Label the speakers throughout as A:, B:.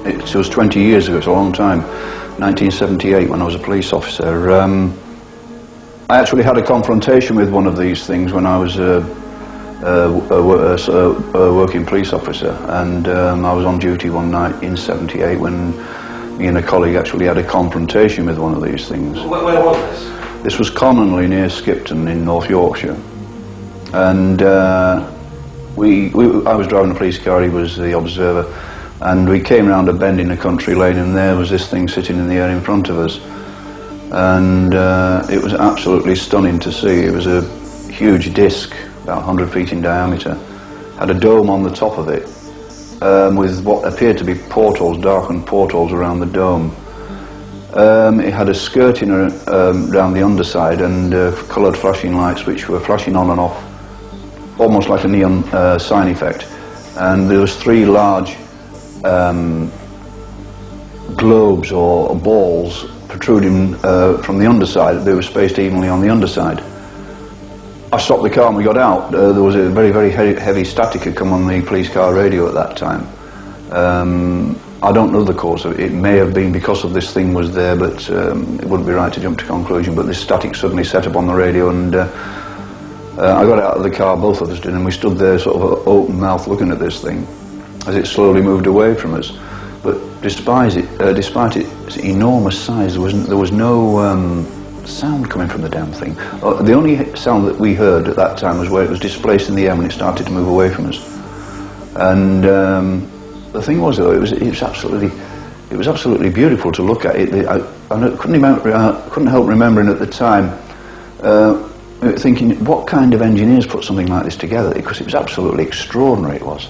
A: it was 20 years ago, it's a long time, 1978 when I was a police officer. I actually had a confrontation with one of these things when I was a working police officer, and I was on duty one night in 78 when me and a colleague actually had a confrontation with one of these things.
B: Where was this?
A: This was commonly near Skipton in North Yorkshire, and I was driving a police car, he was the observer, and we came round a bend in a country lane, and there was this thing sitting in the air in front of us, and it was absolutely stunning to see. It was a huge disc, about 100 feet in diameter, had a dome on the top of it, with what appeared to be portholes, darkened portholes around the dome. It had a skirting around the underside and coloured flashing lights which were flashing on and off, almost like a neon sign effect. And there was 3 large globes or balls protruding from the underside. They were spaced evenly on the underside. I stopped the car and we got out. There was a very, very heavy static had come on the police car radio at that time. I don't know the cause of it. It may have been because of this thing was there, but it wouldn't be right to jump to conclusion. But this static suddenly set up on the radio, and I got out of the car, both of us did, and we stood there sort of open mouth looking at this thing as it slowly moved away from us. But despite its enormous size, there was no sound coming from the damn thing. The only sound that we heard at that time was where it was displaced in the air when it started to move away from us. And the thing was, though, it was absolutely beautiful to look at it. I couldn't help remembering at the time, thinking, what kind of engineers put something like this together? Because it was absolutely extraordinary, it was.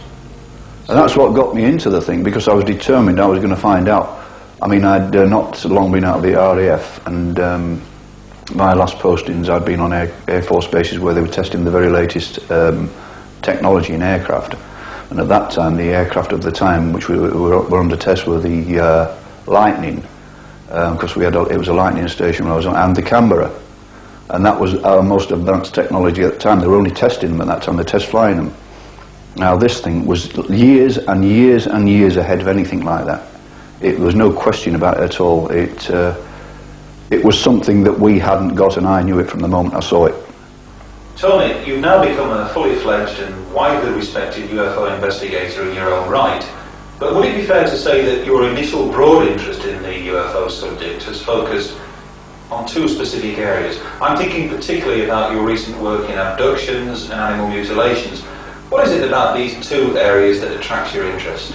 A: And that's what got me into the thing, because I was determined I was going to find out. I mean, I'd not long been out of the RAF, and my last postings, I'd been on Air Force bases where they were testing the very latest technology in aircraft. And at that time, the aircraft of the time which were under test were the Lightning, because it was a Lightning station where I was on, and the Canberra. And that was our most advanced technology at the time. They were only testing them at that time, they test flying them. Now this thing was years and years and years ahead of anything like that. There was no question about it at all. It was something that we hadn't got, and I knew it from the moment I saw it.
B: Tony, you've now become a fully fledged and widely respected UFO investigator in your own right. But would it be fair to say that your initial broad interest in the UFO subject has focused on 2 specific areas? I'm thinking particularly about your recent work in abductions and animal mutilations. What is it about these 2 areas that attracts your interest?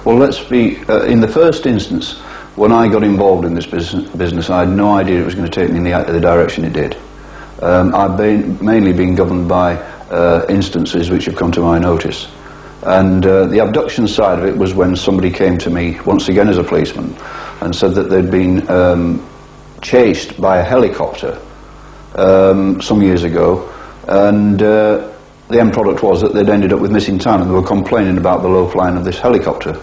A: Well, let's be, in the first instance, when I got involved in this business, I had no idea it was going to take me in the direction it did. I've mainly been governed by instances which have come to my notice. And the abduction side of it was when somebody came to me, once again as a policeman, and said that they'd been chased by a helicopter some years ago, and the end product was that they'd ended up with missing time, and they were complaining about the low flying of this helicopter.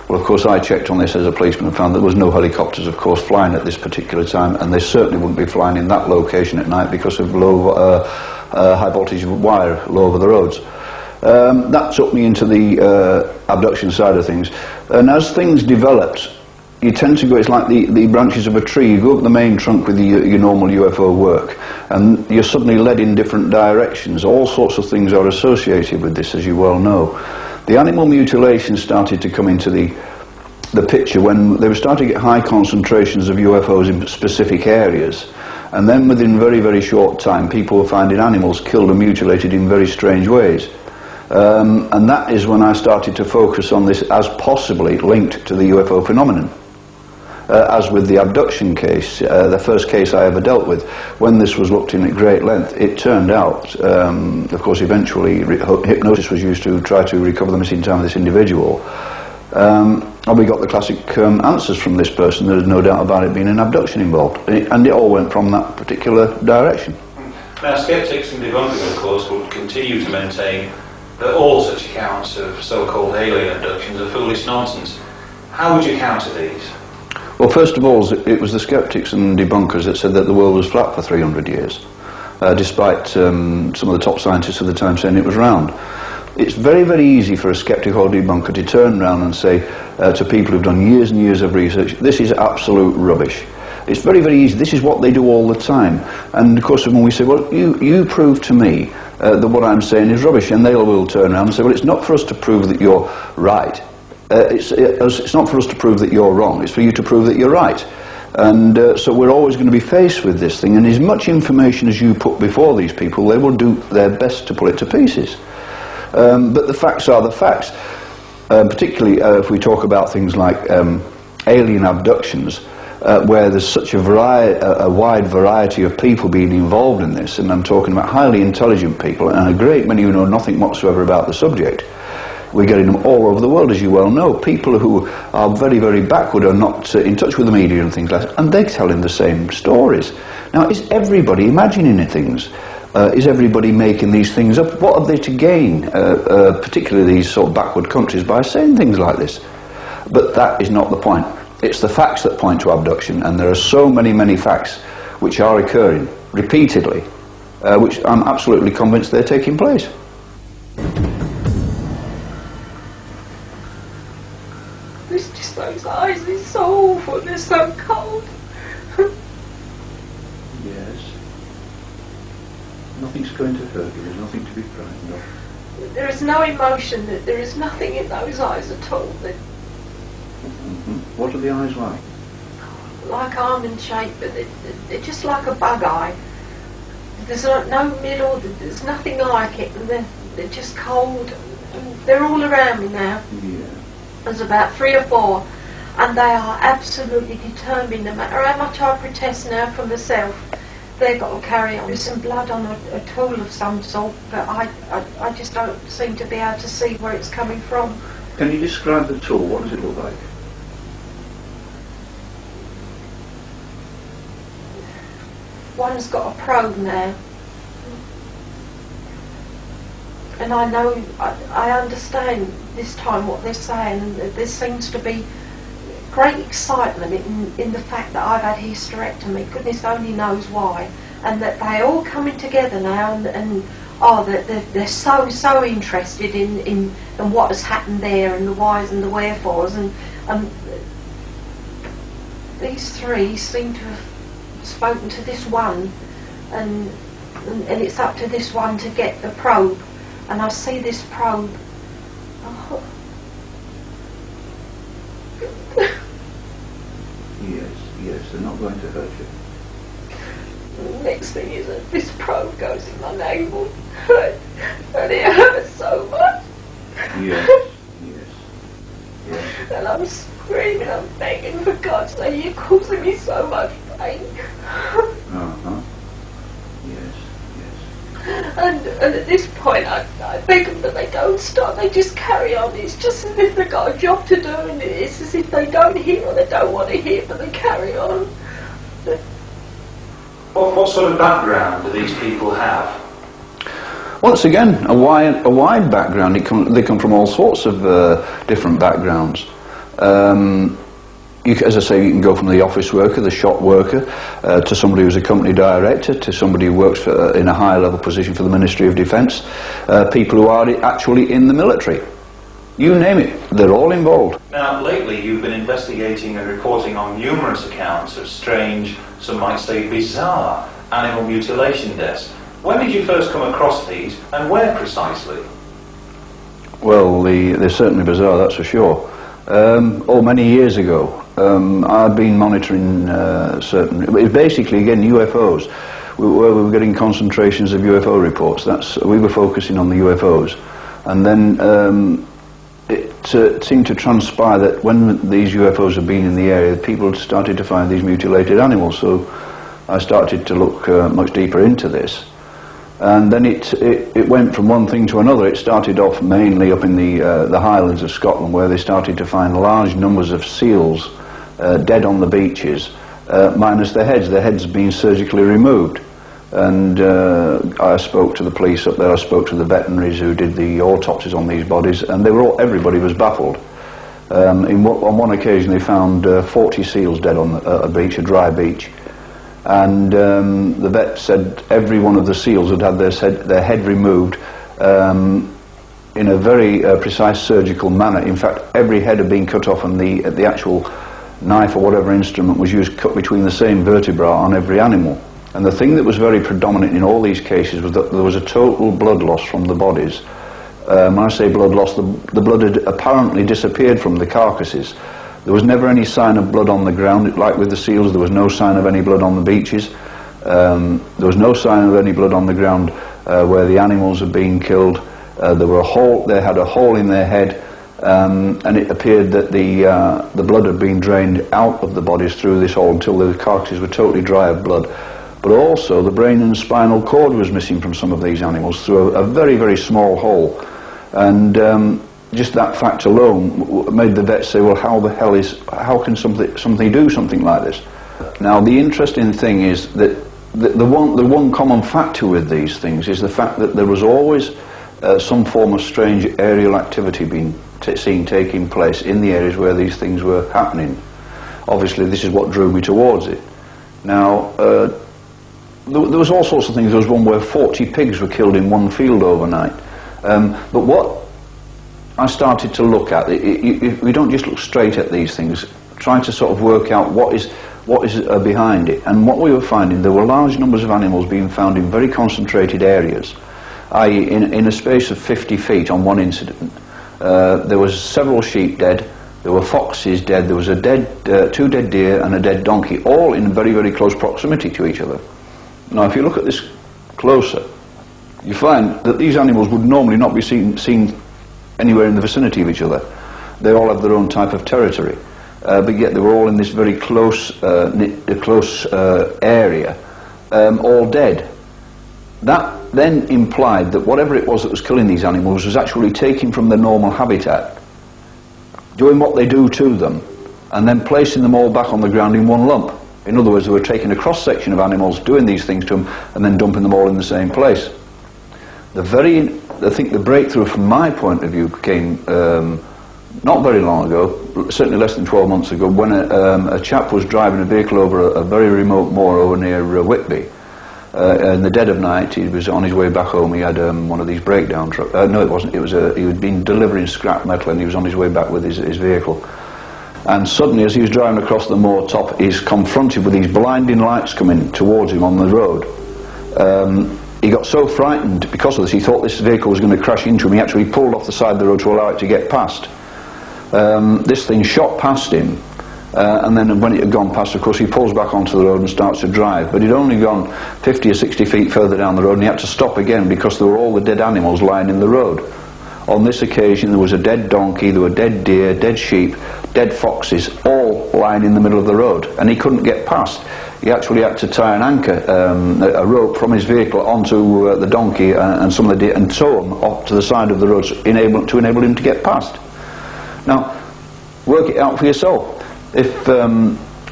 A: Well, of course, I checked on this as a policeman and found there was no helicopters, of course, flying at this particular time, and they certainly wouldn't be flying in that location at night because of low, high voltage wire low over the roads. That took me into the abduction side of things. And as things developed, you tend to go, it's like the branches of a tree. You go up the main trunk with your normal UFO work, and you're suddenly led in different directions. All sorts of things are associated with this, as you well know. The animal mutilation started to come into the picture when they were starting to get high concentrations of UFOs in specific areas, and then within very, very short time people were finding animals killed and mutilated in very strange ways. And that is when I started to focus on this as possibly linked to the UFO phenomenon. As with the abduction case, the first case I ever dealt with, when this was looked in at great length, it turned out, of course eventually hypnosis was used to try to recover the missing time of this individual, and we got the classic answers from this person. There's no doubt about it being an abduction involved, and it all went from that particular direction.
B: Now, skeptics and debunkers, of course, would continue to maintain that all such accounts of so-called alien abductions are foolish nonsense. How would you counter these?
A: Well, first of all, it was the skeptics and debunkers that said that the world was flat for 300 years, despite some of the top scientists of the time saying it was round. It's very, very easy for a skeptic or debunker to turn around and say to people who've done years and years of research, this is absolute rubbish. It's very, very easy. This is what they do all the time. And of course, when we say, well, you prove to me that what I'm saying is rubbish, and they will turn around and say, well, it's not for us to prove that you're right. It's not for us to prove that you're wrong. It's for you to prove that you're right. And so we're always going to be faced with this thing. And as much information as you put before these people, they will do their best to pull it to pieces. But the facts are the facts. Particularly if we talk about things like alien abductions, where there's such a wide variety of people being involved in this, and I'm talking about highly intelligent people and a great many who know nothing whatsoever about the subject. We're getting them all over the world, as you well know. People who are very, very backward, are not in touch with the media and things like that, and they're telling the same stories. Now, is everybody imagining things? Is everybody making these things up? What are they to gain, particularly these sort of backward countries, by saying things like this? But that is not the point. It's the facts that point to abduction, and there are so many, many facts which are occurring repeatedly, which I'm absolutely convinced they're taking place.
C: It's just those eyes, they're so awful, they're so cold.
A: Yes. Nothing's going to hurt you, there's nothing to be frightened of.
C: There is no emotion, there is nothing in those eyes at all.
A: What are the eyes like?
C: Like almond shaped, but they're just like a bug eye. There's no middle, there's nothing like it, and they're just cold. And they're all around me now.
A: Yeah.
C: There's about 3 or 4, and they are absolutely determined, no matter how much I protest now from myself, they've got to carry on. There's some blood on a tool of some sort, but I just don't seem to be able to see where it's coming from.
A: Can you describe the tool? What does it look like?
C: One's got a probe now, and I know, I understand this time what they're saying, and there seems to be great excitement in the fact that I've had hysterectomy. Goodness only knows why, and that they're all coming together now, and they're so interested in what has happened there, and the whys and the wherefores, and these 3 seem to have spoken to this one, and it's up to this one to get the probe, and I see this probe. Oh.
A: Yes, they're not going to hurt you.
C: The next thing is that this probe goes in my navel, and it hurts so much.
A: Yes.
C: And I'm screaming, I'm begging, for God's sake, you're causing me so much pain.
A: Yes.
C: And at this point, I beg them, but they don't stop, they just carry on. It's just as if they've got a job to do, and it's as if they don't hear or they don't want to hear, but they carry on.
B: What sort of background do these people have?
A: Once again, a wide background. They come from all sorts of different backgrounds. As I say, you can go from the office worker, the shop worker, to somebody who's a company director, to somebody who works in a high-level position for the Ministry of Defence, people who are actually in the military. You name it, they're all involved.
B: Now, lately you've been investigating and reporting on numerous accounts of strange, some might say bizarre, animal mutilation deaths. When did you first come across these, and where precisely?
A: Well, they're certainly bizarre, that's for sure. Many years ago, I'd been monitoring basically, again, UFOs. We were getting concentrations of UFO reports. We were focusing on the UFOs. And then it seemed to transpire that when these UFOs had been in the area, people had started to find these mutilated animals. So I started to look much deeper into this. And then it went from one thing to another. It started off mainly up in the Highlands of Scotland, where they started to find large numbers of seals dead on the beaches, minus their heads being surgically removed. And I spoke to the police up there, I spoke to the veterinaries who did the autopsies on these bodies, and everybody was baffled. On one occasion they found 40 seals dead on a beach, a dry beach. And the vet said every one of the seals had had their head removed in a very precise surgical manner. In fact, every head had been cut off, and the actual knife or whatever instrument was used cut between the same vertebra on every animal. And the thing that was very predominant in all these cases was that there was a total blood loss from the bodies. When I say blood loss, the blood had apparently disappeared from the carcasses. There was never any sign of blood on the ground, like with the seals. There was no sign of any blood on the beaches. There was no sign of any blood on the ground where the animals had been killed. They had a hole in their head, and it appeared that the blood had been drained out of the bodies through this hole until the carcasses were totally dry of blood. But also the brain and spinal cord was missing from some of these animals through a very, very small hole. And just that fact alone made the vet say, well, how can something do something like this? Now, the interesting thing is that the one common factor with these things is the fact that there was always some form of strange aerial activity being seen taking place in the areas where these things were happening. Obviously, this is what drew me towards it. Now, there was all sorts of things. There was one where 40 pigs were killed in one field overnight. But what I started to look at, we don't just look straight at these things, trying to sort of work out what is behind it. And what we were finding, there were large numbers of animals being found in very concentrated areas, i.e. in a space of 50 feet on one incident. There was several sheep dead, there were foxes dead, there was two dead deer and a dead donkey, all in very, very close proximity to each other. Now, if you look at this closer, you find that these animals would normally not be seen anywhere in the vicinity of each other. They all have their own type of territory, but yet they were all in this very close area, all dead. That then implied that whatever it was that was killing these animals was actually taken from their normal habitat, doing what they do to them, and then placing them all back on the ground in one lump. In other words, they were taking a cross-section of animals, doing these things to them, and then dumping them all in the same place. I think the breakthrough from my point of view came not very long ago, certainly less than 12 months ago, when a chap was driving a vehicle over a very remote moor over near Whitby. In the dead of night, he was on his way back home. He had one of these breakdown trucks. No, it wasn't. He had been delivering scrap metal, and he was on his way back with his vehicle. And suddenly, as he was driving across the moor top, he's confronted with these blinding lights coming towards him on the road. He got so frightened because of this, he thought this vehicle was going to crash into him. He actually pulled off the side of the road to allow it to get past. This thing shot past him, and then when it had gone past, of course, he pulls back onto the road and starts to drive. But he'd only gone 50 or 60 feet further down the road, and he had to stop again because there were all the dead animals lying in the road. On this occasion, there was a dead donkey, there were dead deer, dead sheep, dead foxes, all lying in the middle of the road, and he couldn't get past. He actually had to tie an anchor, a rope from his vehicle onto the donkey and some of the deer, and tow them off to the side of the road to enable him to get past. Now, work it out for yourself. If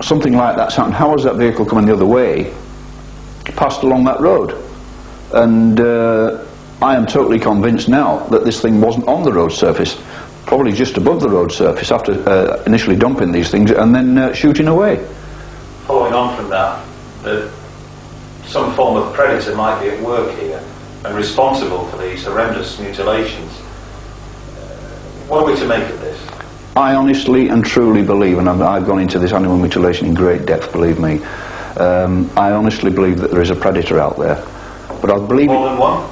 A: something like that's happened, how was that vehicle coming the other way passed along that road? And I am totally convinced now that this thing wasn't on the road surface, probably just above the road surface after initially dumping these things and then shooting away.
B: Following on from that some form of predator might be at work here and responsible for these horrendous mutilations. What are we to make of this?
A: I honestly and truly believe, and I've gone into this animal mutilation in great depth, believe me, I honestly believe that there is a predator out there. But I believe
B: more than one?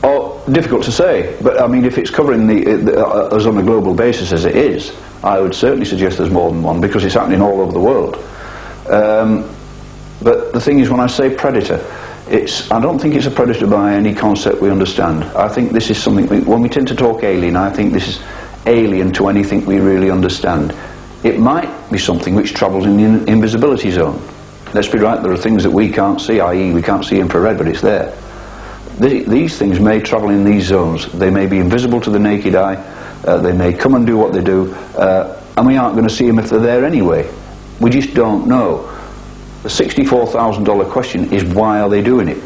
A: Oh, difficult to say, but I mean, if it's covering us on a global basis as it is, I would certainly suggest there's more than one, because it's happening all over the world. But the thing is, when I say predator, I don't think it's a predator by any concept we understand. I think this is something, when we tend to talk alien, I think this is alien to anything we really understand. It might be something which travels in the invisibility zone. Let's be right, there are things that we can't see, i.e. we can't see infrared, but it's there. These things may travel in these zones. They may be invisible to the naked eye, they may come and do what they do, and we aren't going to see them if they're there anyway. We just don't know. The $64,000 question is, why are they doing it?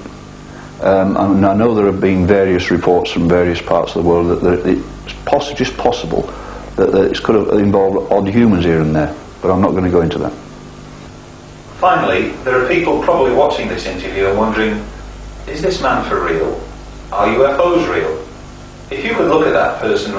A: And I know there have been various reports from various parts of the world that it's just possible that it could have involved odd humans here and there, but I'm not going to go into that.
B: Finally, there are people probably watching this interview and wondering, is this man for real? Are UFOs real? if you could look at that person